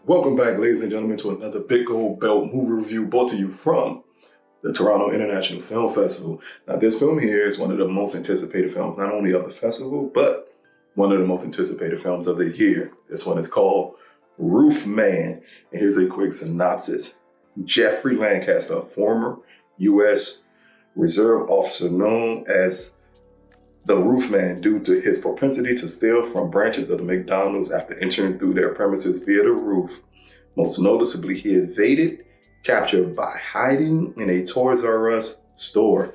Welcome back, ladies and gentlemen, to another Big Gold Belt movie review brought to you from the Toronto International Film Festival. Now, this film here is one of the most anticipated films, not only of the festival, but one of the most anticipated films of the year. This one is called Roofman. And here's a quick synopsis. Jeffrey Lancaster, a former U.S. Reserve officer known as the Roofman due to his propensity to steal from branches of the McDonald's after entering through their premises via the roof. Most noticeably, he evaded capture by hiding in a Toys R Us store.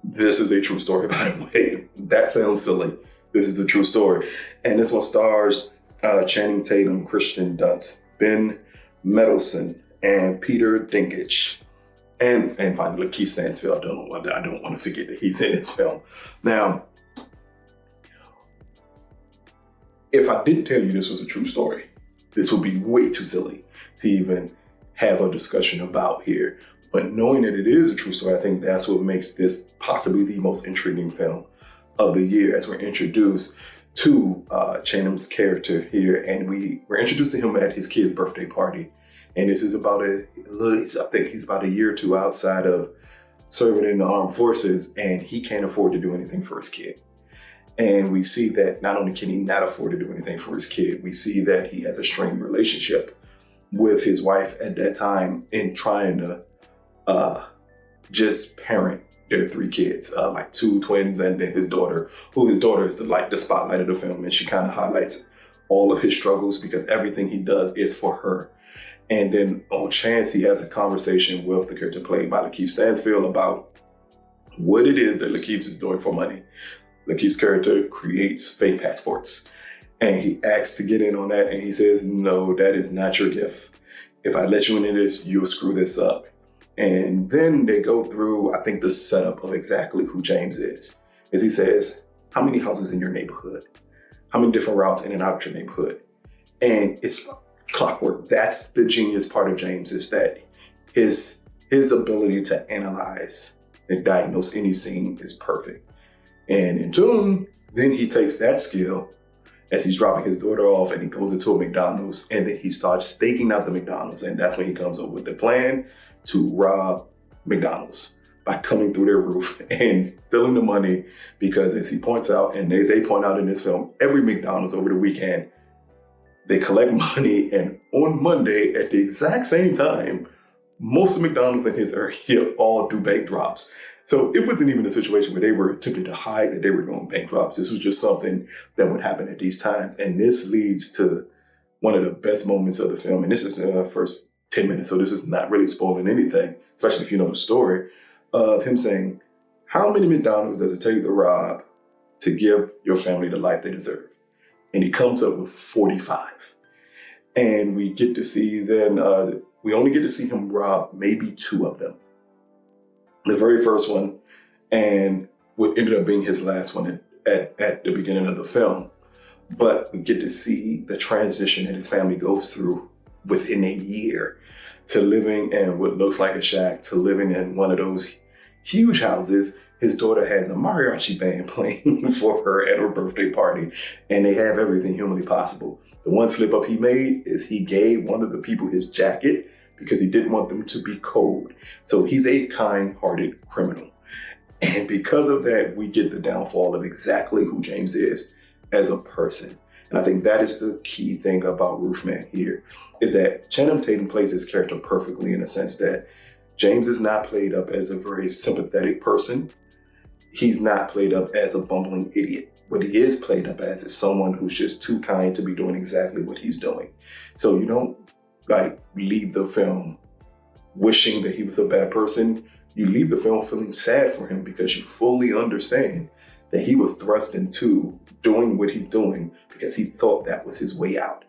This is a true story, by the way. That sounds silly. This is a true story. And this one stars Channing Tatum, Kirsten Dunst, Ben Mendelsohn, and Peter Dinklage. And finally, Keith Stansfield. I don't want to forget that he's in this film. Now, if I didn't tell you this was a true story, this would be way too silly to even have a discussion about here. But knowing that it is a true story, I think that's what makes this possibly the most intriguing film of the year, as we're introduced to Channing's character here, and we're introduced to him at his kid's birthday party. And this is about I think he's about a year or two outside of serving in the armed forces, and he can't afford to do anything for his kid. And we see that not only can he not afford to do anything for his kid, we see that he has a strained relationship with his wife at that time in trying to just parent their three kids, like two twins and then his daughter, his daughter is the spotlight of the film. And she kind of highlights all of his struggles because everything he does is for her. And then on chance, he has a conversation with the character played by Lakeith Stanfield about what it is that Lakeith is doing for money. Lakeith's character creates fake passports, and he asks to get in on that, and he says, no, that is not your gift. If I let you into this, you'll screw this up. And then they go through, I think, the setup of exactly who James is. As he says, how many houses in your neighborhood? How many different routes in and out of your neighborhood? And it's clockwork. That's the genius part of James, is that his ability to analyze and diagnose any scene is perfect. And in tune, then he takes that skill as he's dropping his daughter off and he goes into a McDonald's, and then he starts staking out the McDonald's. And that's when he comes up with the plan to rob McDonald's by coming through their roof and stealing the money, because as he points out, and they point out in this film, every McDonald's over the weekend, they collect money, and on Monday at the exact same time, most of McDonald's in his area all do bank drops. So it wasn't even a situation where they were attempting to hide that they were doing bank drops. This was just something that would happen at these times. And this leads to one of the best moments of the film. And this is the first 10 minutes, so this is not really spoiling anything, especially if you know the story, of him saying, how many McDonald's does it take to rob to give your family the life they deserve? And he comes up with 45. And we get to see then, we only get to see him rob maybe two of them. The very first one, and what ended up being his last one at the beginning of the film. But we get to see the transition that his family goes through within a year, to living in what looks like a shack, to living in one of those huge houses. His daughter has a mariachi band playing for her at her birthday party, and they have everything humanly possible. The one slip up he made is he gave one of the people his jacket because he didn't want them to be cold. So he's a kind-hearted criminal. And because of that, we get the downfall of exactly who James is as a person. And I think that is the key thing about Roofman here, is that Channing Tatum plays his character perfectly, in the sense that James is not played up as a very sympathetic person. He's not played up as a bumbling idiot. What he is played up as is someone who's just too kind to be doing exactly what he's doing. So you don't leave the film wishing that he was a bad person. You leave the film feeling sad for him, because you fully understand that he was thrust into doing what he's doing because he thought that was his way out.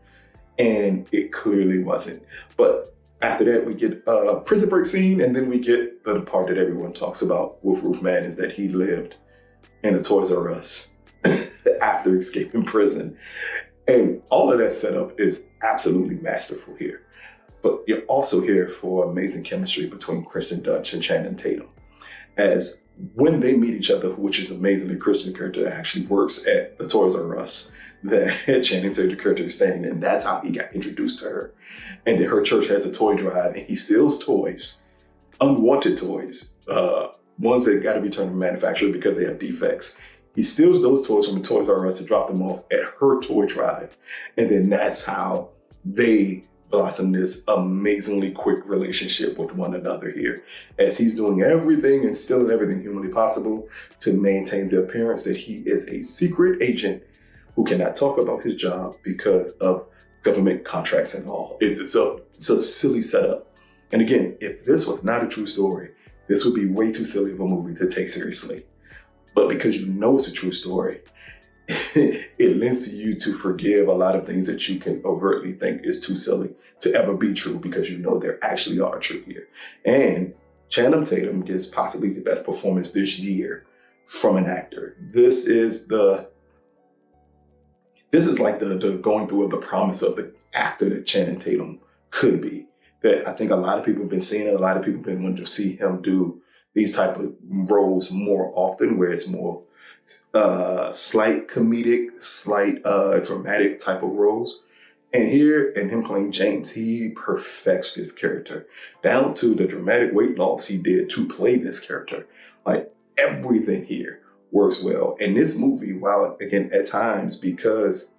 And it clearly wasn't. But after that, we get a prison break scene, and then we get the part that everyone talks about with Roofman, is that he lived in a Toys R Us after escaping prison. And all of that setup is absolutely masterful here. But you're also here for amazing chemistry between Kirsten Dunst and Channing Tatum. As when they meet each other, which is amazing, the Kirsten character actually works at the Toys R Us that Channing Tatum character is staying in. That's how he got introduced to her. And then her church has a toy drive, and he steals toys, unwanted toys, ones that got to be turned to manufacturer because they have defects. He steals those toys from the Toys R Us to drop them off at her toy drive. And then that's how they blossom this amazingly quick relationship with one another here, as he's doing everything and stealing everything humanly possible to maintain the appearance that he is a secret agent who cannot talk about his job because of government contracts and all. It's a silly setup. And again, if this was not a true story, this would be way too silly of a movie to take seriously. But because you know it's a true story, it lends to you to forgive a lot of things that you can overtly think is too silly to ever be true, because you know there actually are true here. And Channing Tatum gets possibly the best performance this year from an actor. This is like the going through of the promise of the actor that Channing Tatum could be. That I think a lot of people have been seeing it. A lot of people have been wanting to see him do these type of roles more often, where it's more slight comedic, slight dramatic type of roles. And here, and him playing James, he perfects this character down to the dramatic weight loss he did to play this character. Like, everything here works well. And this movie, while again at times, because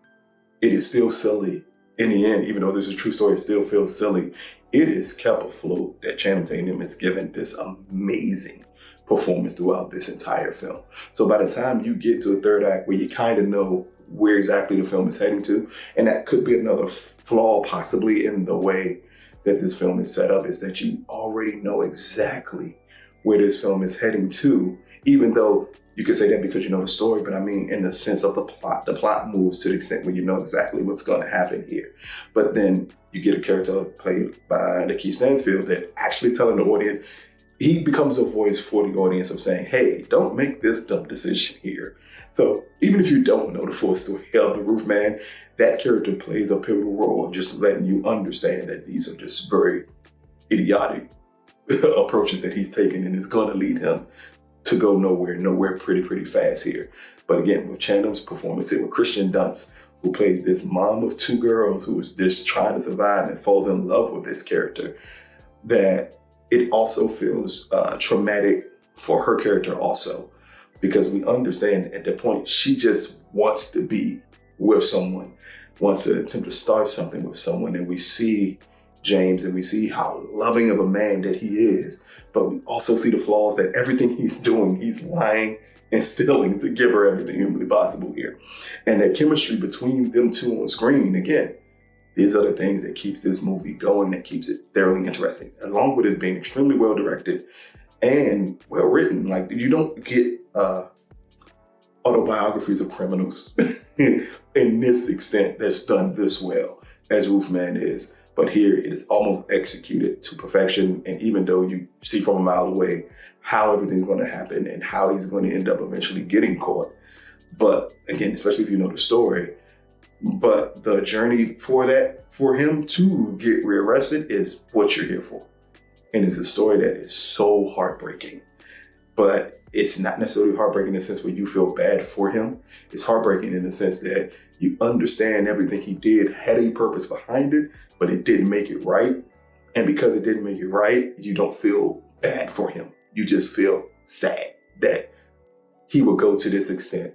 it is still silly in the end, even though there's a true story, it still feels silly. It is kept afloat that Channing Tatum has given this amazing performance throughout this entire film. So by the time you get to a third act where you kind of know where exactly the film is heading to, and that could be another flaw possibly in the way that this film is set up, is that you already know exactly where this film is heading to, even though you could say that because you know the story, but I mean in the sense of the plot moves to the extent where you know exactly what's going to happen here. But then you get a character played by Lakeith Stanfield that actually telling the audience, he becomes a voice for the audience of saying, hey, don't make this dumb decision here. So even if you don't know the full story of the Roofman, that character plays a pivotal role of just letting you understand that these are just very idiotic approaches that he's taking, and it's going to lead him to go nowhere pretty fast here. But again, with Channing's performance here, with Kirsten Dunst, who plays this mom of two girls who is just trying to survive and falls in love with this character, that it also feels traumatic for her character also, because we understand at that point she just wants to be with someone, wants to attempt to start something with someone. And we see James and we see how loving of a man that he is, but we also see the flaws that everything he's doing, he's lying and stealing to give her everything humanly possible here. And that chemistry between them two on screen, again, these are the things that keeps this movie going, that keeps it thoroughly interesting, along with it being extremely well directed and well written. Like, you don't get autobiographies of criminals in this extent that's done this well as Roofman is. But here it is almost executed to perfection. And even though you see from a mile away how everything's going to happen and how he's going to end up eventually getting caught. But again, especially if you know the story, but the journey for him to get rearrested is what you're here for. And it's a story that is so heartbreaking, but it's not necessarily heartbreaking in the sense where you feel bad for him. It's heartbreaking in the sense that you understand everything he did had a purpose behind it, but it didn't make it right. And because it didn't make it right, you don't feel bad for him. You just feel sad that he would go to this extent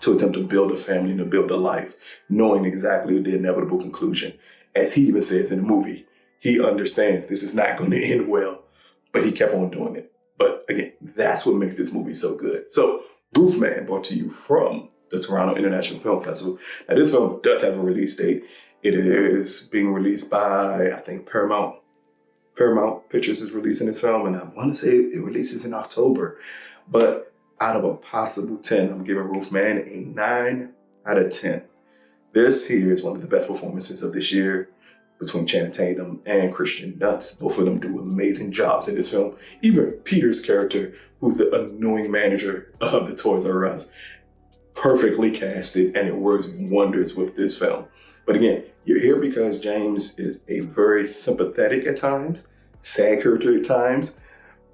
to attempt to build a family and to build a life, knowing exactly the inevitable conclusion. As he even says in the movie, he understands this is not going to end well, but he kept on doing it. But again, that's what makes this movie so good. So Roofman, brought to you from the Toronto International Film Festival. Now, this film does have a release date. It is being released by, I think, Paramount. Paramount Pictures is releasing this film, and I want to say it releases in October. But out of a possible 10, I'm giving Roofman a 9 out of 10. This here is one of the best performances of this year between Channing Tatum and Kirsten Dunst. Both of them do amazing jobs in this film. Even Peter's character, who's the annoying manager of the Toys R Us, perfectly casted, and it works wonders with this film. But again, you're here because James is a very sympathetic at times, sad character at times,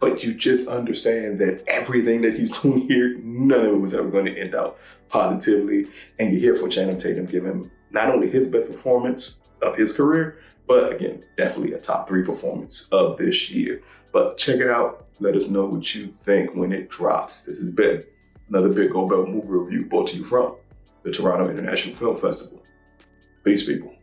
but you just understand that everything that he's doing here, none of it was ever going to end out positively. And you're here for Channing Tatum, give him not only his best performance of his career, but again, definitely a top 3 performance of this year. But check it out. Let us know what you think when it drops. This has been another Big Gold Belt movie review brought to you from the Toronto International Film Festival. Peace, people.